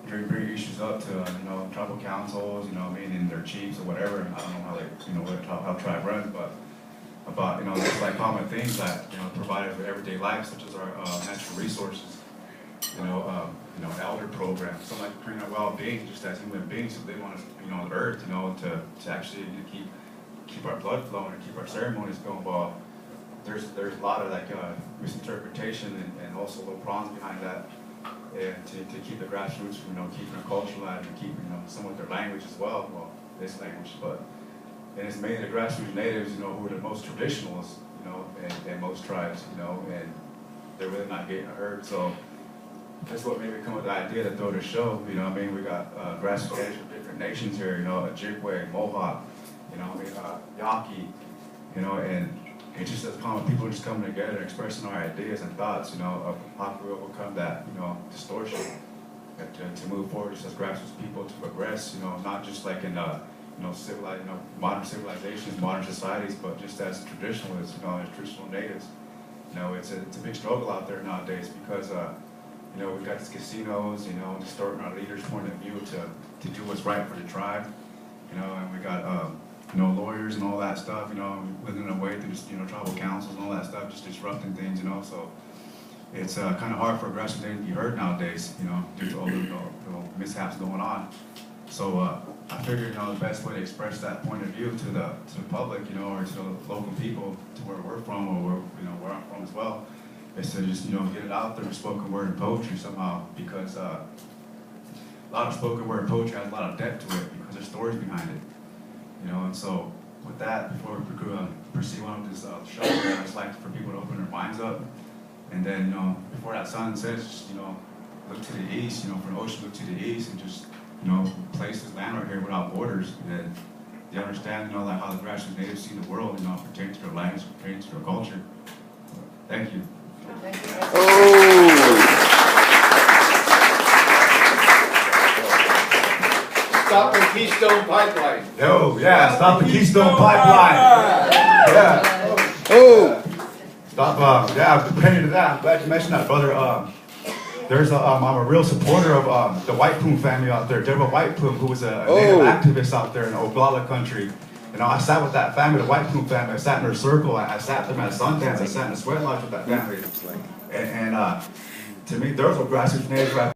bring issues up to, tribal councils, and their chiefs or whatever. I don't know how how tribe runs, but about, just like common things that, provided for everyday life, such as our natural resources, elder programs, something like bring our well-being just as human beings. So they want us, on the earth, to actually keep our blood flowing and keep our ceremonies going. Well, there's a lot of misinterpretation and also little problems behind that, and to keep the grassroots from keeping their culture alive and keeping somewhat their language as well. Well, this language, and it's mainly the grassroots natives, who are the most traditionalists, and most tribes, and they're really not getting heard. So that's what made me come with the idea to throw the show. We got grassroots natives from different nations here, Ojibwe, Mohawk, Yaqui, and it's just as common people just coming together and expressing our ideas and thoughts, of how we overcome that, distortion, to move forward just as grassroots people, to progress, not just like in civilized, modern civilizations, modern societies, but just as traditionalists, as traditional natives. It's a big struggle out there nowadays because, we've got these casinos, distorting our leaders' point of view to do what's right for the tribe, and we got, lawyers and all that stuff, within a way through just, tribal councils and all that stuff, just disrupting things, so it's kind of hard for aggressive things to be heard nowadays, due to all the mishaps going on. So I figured, the best way to express that point of view to the public, or to the local people, to where we're from, or where I'm from as well, is to just, get it out there in spoken word and poetry somehow, because a lot of spoken word poetry has a lot of depth to it because there's stories behind it. And so with that, before we proceed on with this show, I just like for people to open their minds up, and then before that sun sets, just, look to the east, from the ocean, look to the east, and just place this land right here without borders, and they understand, like how the grassroots natives see the world, pertaining to their language, pertaining to their culture. Thank you. Thank you. Stop the Keystone Pipeline. Yo, yeah, stop the Keystone Pipeline. Yeah. Oh. Stop, yeah, depending to that, I'm glad you mentioned that, brother. I'm a real supporter of the White Plume family out there, Deborah White Plume, who was a native activist out there in Oglala country. I sat with that family, the White Plume family. I sat in their circle. I sat with them at Sundance. I sat in the sweat lodge with that family. And to me, those were grassroots natives right